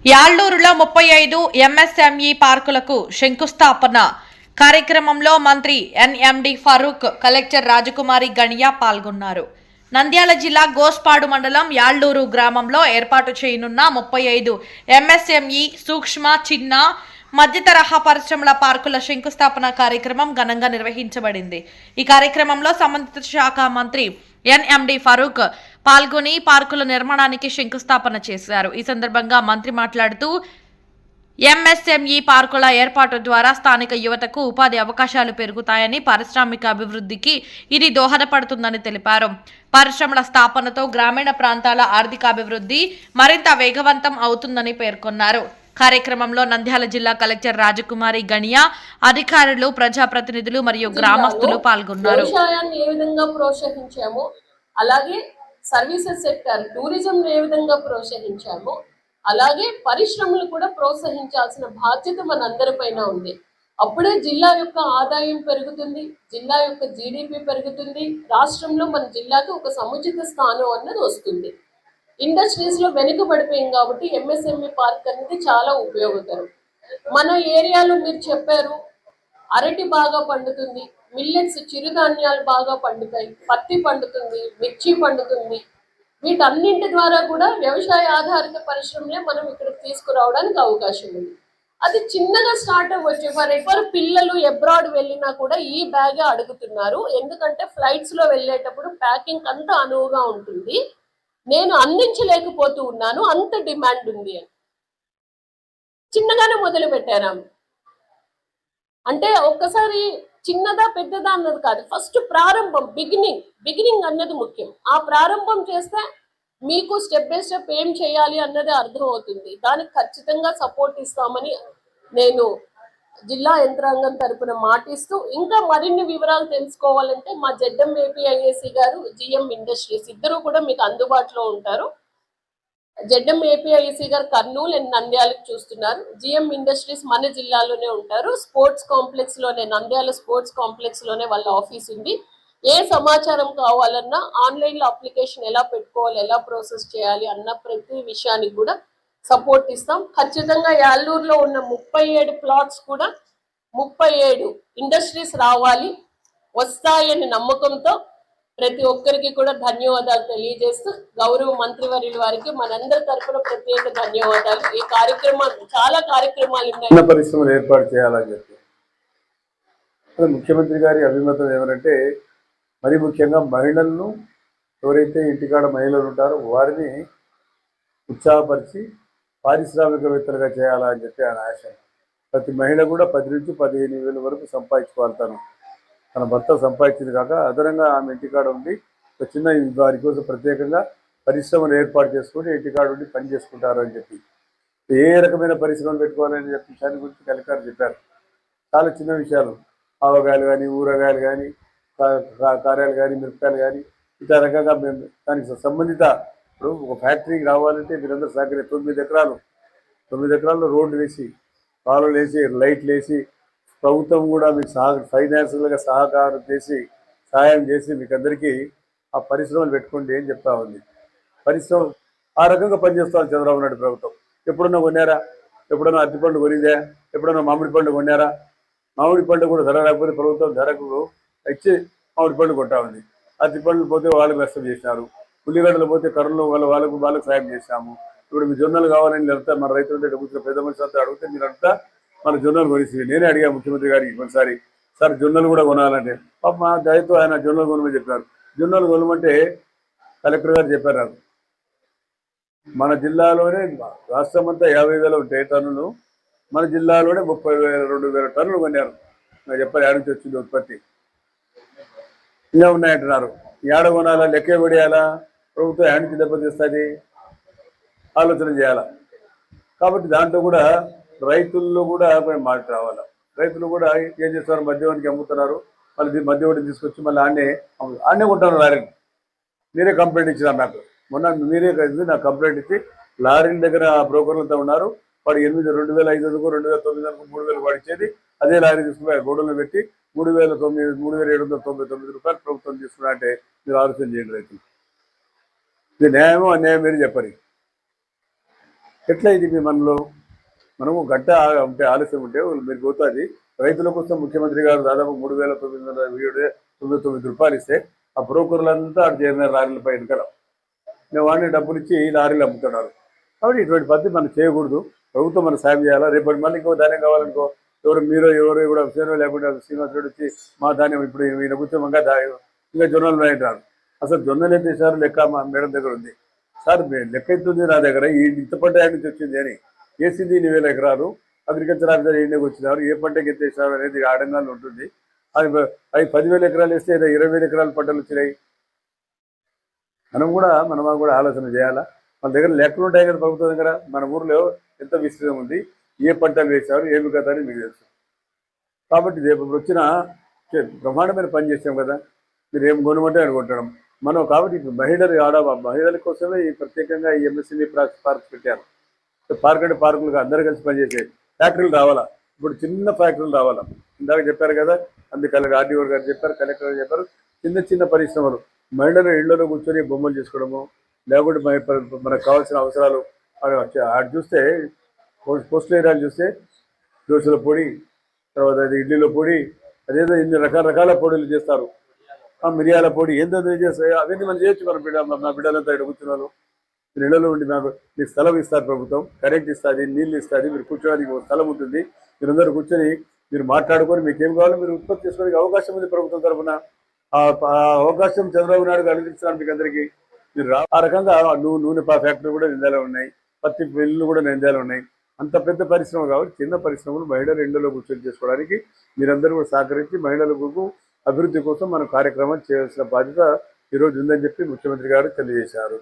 యాళ్లూరులో 35 MSME పార్కులకు శంకుస్థాపన కార్యక్రమంలో మంత్రి ఎన్ఎండి ఫరూక్, కలెక్టర్ రాజకుమారి గణియా పాల్గొన్నారు. నంద్యాల జిల్లా గోస్పాడు మండలం యాళ్లూరు గ్రామంలో ఏర్పాటు చేయనున్న 35 ఎంఎస్ఎంఈ సూక్ష్మ, చిన్న, మధ్యతరహా పరిశ్రమల పార్కుల శంకుస్థాపన కార్యక్రమం ఘనంగా నిర్వహించబడింది. ఈ కార్యక్రమంలో సంబంధిత శాఖ మంత్రి ఎన్ఎండి ఫరూక్ పాల్గొని పార్కుల నిర్మాణానికి శంకుస్థాపన చేశారు. ఈ సందర్భంగా మంత్రి మాట్లాడుతూ ఎంఎస్ఎంఈ పార్కుల ఏర్పాటు ద్వారా స్థానిక యువతకు ఉపాధి అవకాశాలు పెరుగుతాయని, పారిశ్రామిక అభివృద్ధికి ఇది దోహదపడుతుందని తెలిపారు. పరిశ్రమల స్థాపనతో గ్రామీణ ప్రాంతాల ఆర్థికాభివృద్ధి మరింత వేగవంతం అవుతుందని పేర్కొన్నారు. కార్యక్రమంలో నంద్యాల జిల్లా కలెక్టర్ రాజకుమారి గణియా, అధికారులు, ప్రజాప్రతినిధులు మరియు గ్రామస్తులు పాల్గొన్నారు. వ్యవసాయాన్ని ఏ విధంగా ప్రోత్సహించామో అలాగే సర్వీసెస్ సెక్టర్, టూరిజం ఏ విధంగా ప్రోత్సహించామో అలాగే పరిశ్రమలు కూడా ప్రోత్సహించాల్సిన బాధ్యత మనందరిపైన ఉంది. అప్పుడే జిల్లా యొక్క ఆదాయం పెరుగుతుంది, జిల్లా యొక్క జీడిపి పెరుగుతుంది, రాష్ట్రంలో మన జిల్లాకి ఒక సముచిత స్థానం అన్నది వస్తుంది. ఇండస్ట్రీస్ లో వెనుకబడిపోయాం కాబట్టి ఎంఎస్ఎంఈ పార్క్ అనేది చాలా ఉపయోగకరం. మన ఏరియాలో మీరు చెప్పారు, అరటి బాగా పండుతుంది, మిల్లెట్స్ చిరుధాన్యాలు బాగా పండుతాయి, పత్తి పండుతుంది, మిర్చి పండుతుంది. వీటన్నింటి ద్వారా కూడా వ్యవసాయ ఆధారిత పరిశ్రమలే మనం ఇక్కడికి తీసుకురావడానికి అవకాశం ఉంది. అది చిన్నగా స్టార్ట్ అవ్వచ్చు. ఫర్ ఎవరు పిల్లలు అబ్రాడ్ వెళ్ళినా కూడా ఈ బ్యాగే అడుగుతున్నారు. ఎందుకంటే ఫ్లైట్స్ లో వెళ్ళేటప్పుడు ప్యాకింగ్ అంతా అనువుగా ఉంటుంది. నేను అందించలేకపోతూ ఉన్నాను, అంత డిమాండ్ ఉంది అని చిన్నగానే మొదలు పెట్టారా అంటే ఒక్కసారి చిన్నదా పెద్దదా అన్నది కాదు, ఫస్ట్ ప్రారంభం, బిగినింగ్ అన్నది ముఖ్యం. ఆ ప్రారంభం చేస్తే మీకు స్టెప్ బై స్టెప్ ఏం చేయాలి అన్నది అర్థం అవుతుంది. దానికి ఖచ్చితంగా సపోర్ట్ ఇస్తామని నేను జిల్లా యంత్రాంగం తరపున మాటిస్తూ, ఇంకా మరిన్ని వివరాలు తెలుసుకోవాలంటే మా ZMAPIAC గారు, GM ఇండస్ట్రీస్ ఇద్దరు కూడా మీకు అందుబాటులో ఉంటారు. ZMAPIAC గారు కర్నూలు అండ్ నంద్యాలకు చూస్తున్నారు. GM ఇండస్ట్రీస్ మన జిల్లాలోనే ఉంటారు. స్పోర్ట్స్ కాంప్లెక్స్ లోనే, నంద్యాల స్పోర్ట్స్ కాంప్లెక్స్ లోనే వాళ్ళ ఆఫీస్ ఉంది. ఏ సమాచారం కావాలన్నా ఆన్లైన్ లో అప్లికేషన్ ఎలా పెట్టుకోవాలి, ఎలా ప్రాసెస్ చేయాలి అన్న ప్రతి విషయానికి కూడా సపోర్ట్ ఇస్తాం. ఖచ్చితంగా యాళ్లూరులో ఉన్న 37 ప్లాట్స్ కూడా 37 ఇండస్ట్రీస్ రావాలి, వస్తాయని నమ్మకంతో ప్రతి ఒక్కరికి కూడా ధన్యవాదాలు తెలియజేస్తూ, గౌరవ మంత్రివర్యుల వారికి మనందరి తరఫున ప్రత్యేక ధన్యవాదాలు. ఈ కార్యక్రమాలు చాలా కార్యక్రమాలు ఉన్నాయి. పరిశ్రమలు ఏర్పాటు చేయాలని చెప్పి ముఖ్యమంత్రి గారి అభిమతం ఏమంటే, మరి ముఖ్యంగా మహిళలను, ఎవరైతే ఇంటికాడ మహిళలు ఉంటారో వారిని ఉత్సాహపరిచి పారిశ్రామికవేత్తలుగా చేయాలని చెప్పి ఆయన ఆశ. ప్రతి మహిళ కూడా 10 నుంచి 15 వేల వరకు సంపాదించుకోగలుగుతాను. తన భర్త సంపాదించింది కాక అదనంగా ఆమె ఇంటికాడ ఉండి ఒక చిన్న వారి కోసం ప్రత్యేకంగా పరిశ్రమలు ఏర్పాటు చేసుకుని ఇంటికాడ ఉండి పని చేసుకుంటారు అని చెప్పి, ఏ రకమైన పరిశ్రమలు పెట్టుకోవాలని చెప్పి దాని గురించి కలెక్టర్ చెప్పారు. చాలా చిన్న విషయాలు, ఆవగాయలు కానీ, ఊరగాయలు కానీ, కార్యాలు కానీ, మిరపకాయలు కానీ, ఇతర రకంగా మేము దానికి సంబంధిత, ఇప్పుడు ఒక ఫ్యాక్టరీకి రావాలంటే మీరందరూ సహకరి 9 ఎకరాల్లో రోడ్లు వేసి, కాలువలు వేసి, లైట్లు వేసి, ప్రభుత్వం కూడా మీకు ఫైనాన్షియల్గా సహకారం చేసి, సహాయం చేసి మీకు అందరికీ ఆ పరిశ్రమలు పెట్టుకోండి అని చెప్తా ఉంది. పరిశ్రమ ఆ రకంగా పనిచేస్తాం చంద్రబాబు నాయుడు ప్రభుత్వం. ఎప్పుడన్నా కొన్నారా? ఎప్పుడన్నా అరటిపండు కొనిందే? ఎప్పుడన్నా మామిడి పండు కొన్నారా? మామిడి పండు కూడా ధర రాకపోతే ప్రభుత్వం ధరకు ఇచ్చి మామిడి పండు కొంటా ఉంది. అరటిపండ్లు పోతే వాళ్ళకి నష్టం చేసినారు. ఉల్లిగడ్డలు పోతే కరువులో వాళ్ళకు సాయం చేశాము. ఇప్పుడు మీ జొన్నలు కావాలని వెళ్తా మన రైతులంటే డబ్బులు పెద్ద మనిషి అంతా అడిగితే మీరంతా మన జొన్నలు కొనిసి, నేనే అడిగా ముఖ్యమంత్రి గారికి కొన్నిసారి, సార్ జొన్నలు కూడా కొనాలంటే పాప మా దయతో ఆయన జొన్నలు కొనమని చెప్పారు. జొన్నలు కొనమంటే కలెక్టర్ గారు చెప్పారు, మన జిల్లాలోనే రాష్ట్రం అంతా 50,000 ఉంటాయి టన్నులు, మన జిల్లాలోనే 32,000 టన్నులు కొన్నారు. నాకు చెప్పారు ఏడ నుంచి వచ్చింది ఉత్పత్తి, ఇంకా ఉన్నాయంటున్నారు. ఏడ కొనాలా, లెక్క పడేయాలా, ప్రభుత్వం ఏడ నుంచి దెబ్బతీస్తుంది, ఆలోచన చేయాలా. కాబట్టి దాంట్లో కూడా రైతుల్లో కూడా మార్పు రావాలి. రైతులు కూడా ఏం చేస్తున్నారు, మధ్యవానికి అమ్ముతున్నారు, మళ్ళీ మధ్యవాడిని తీసుకొచ్చి మళ్ళీ ఆడనే కొంటారు లారీని. మీరే కంప్లైంట్ ఇచ్చినారు నాకు మొన్న, మీరే నాకు కంప్లైంట్ ఇచ్చి లారీల దగ్గర బ్రోకర్లంతా ఉన్నారు, వాడు 2,500, 2,900, 3,000 వాడు ఇచ్చేది, అదే లారీ తీసుకుని గోడలు పెట్టి 3,799 రూపాయలు ప్రభుత్వం తీసుకున్నా అంటే మీరు ఆలోచన చేయండి రైతులు. ఇది న్యాయమో అన్యాయం మీరు చెప్పండి. ఎట్లా ఇది మీ మనలో మనము గంట ఉంటే ఆలస్యం ఉంటే మీరు పోతుంది రైతుల కోసం ముఖ్యమంత్రి గారు దాదాపు 3,999 రూపాయలు ఇస్తే ఆ బ్రోకర్లంతా అటు చేరిన లారీలపై వెనకడం మేము వాడిని డబ్బులు ఇచ్చి లారీలు అమ్ముతున్నారు. కాబట్టి ఇటువంటి పద్ధతి మనం చేయకూడదు. ప్రభుత్వం మనం సాయం చేయాలా. రేపటి మళ్ళీ ఇంకో ధాన్యం కావాలనుకో ఎవరు కూడా సేనో లేకుండా శ్రీనివాసుడు వచ్చి మా ధాన్యం ఇప్పుడు ఈయన కూర్చోమంగా ఇంకా జొన్నలు ఉన్నాయంటారు. అసలు జొన్నలు ఎంత వేసారు లెక్క మా మేడం దగ్గర ఉంది. సార్ లెక్క ఎత్తుంది నా దగ్గర ఇంత పంట నుంచి వచ్చింది అని వేసింది 2,000 ఎకరాలు అగ్రికల్చర్ ఆఫీసర్ ఇండియాకి వచ్చినారు ఏ పంటకి ఎంత వేసినారు అనేది ఆడంగానే ఉంటుంది. అది 10,000 ఎకరాలు వేస్తే 20,000 ఎకరాల పంటలు వచ్చినాయి. మనం కూడా ఆలోచన చేయాలా. మన దగ్గర లెక్కలు ఉంటాయి కదా ప్రభుత్వం దగ్గర. మన ఊర్లో ఎంత విస్తృతం ఉంది, ఏ పంటలు వేశారు, ఏమి కదా అని మీకు తెలుసు. కాబట్టి రేపు వచ్చిన బ్రహ్మాండమైన పని చేసాం కదా, మీరు ఏం కొనమంటే అని కొట్టడం మనం. కాబట్టి ఇప్పుడు మహిళల కోసమే ఈ ప్రత్యేకంగా ఈ ఎంఎస్ఎంఈ పార్క్ పెట్టారు. పార్క్ అంటే పార్కులుగా అందరూ కలిసి పనిచేసే ఫ్యాక్టరీలు రావాలా. ఇప్పుడు చిన్న ఫ్యాక్టరీలు రావాలా. ఇందాక చెప్పారు కదా, అందుకని ఆర్డీఓ గారు చెప్పారు, కలెక్టర్ గారు చెప్పారు. చిన్న పరిశ్రమలు మహిళలు ఇళ్లలో కూర్చొని బొమ్మలు చేసుకోవడము, లేకుంటే మనకు కావాల్సిన అవసరాలు అటు చూస్తే కోస్టల్ ఏరియాలు చూస్తే దోశల పొడి, తర్వాత అది ఇడ్లీల పొడి, అదేదో ఇన్ని రకరకాల పొడులు చేస్తారు. మిరియాల పొడి ఏందో చేస్తాయి. అవన్నీ మనం చేయొచ్చు. మా బిడ్డలంతా ఇక్కడ కూర్చున్నారు. మీరు ఇళ్లలో ఉండి మీకు స్థలం ఇస్తారు ప్రభుత్వం, కరెంట్ ఇస్తుంది, నీళ్ళు ఇస్తుంది, మీరు కూర్చోడానికి ఒక స్థలం ఉంటుంది. మీరందరూ కూర్చొని మీరు మాట్లాడుకొని మీకు ఏం కావాలో మీరు ఉత్పత్తి చేసుకోవడానికి అవకాశం ఉంది ప్రభుత్వం తరఫున. ఆ అవకాశం చంద్రబాబు నాయుడు అనుగ్రహించడానికి మీకు అందరికీ మీరు ఆ రకంగా నూనె ఫ్యాక్టరీ కూడా నిందాలో ఉన్నాయి, పత్తి మిల్లులు కూడా నిందాలో ఉన్నాయి. అంత పెద్ద పరిశ్రమ కాబట్టి చిన్న పరిశ్రమలు మహిళలు ఇళ్లలో కూర్చొని చేసుకోవడానికి మీరందరూ కూడా సహకరించి మహిళలకు అభివృద్ధి కోసం మనం కార్యక్రమం చేయాల్సిన బాధ్యత ఈరోజు ఉందని చెప్పి ముఖ్యమంత్రి గారు తెలియజేశారు.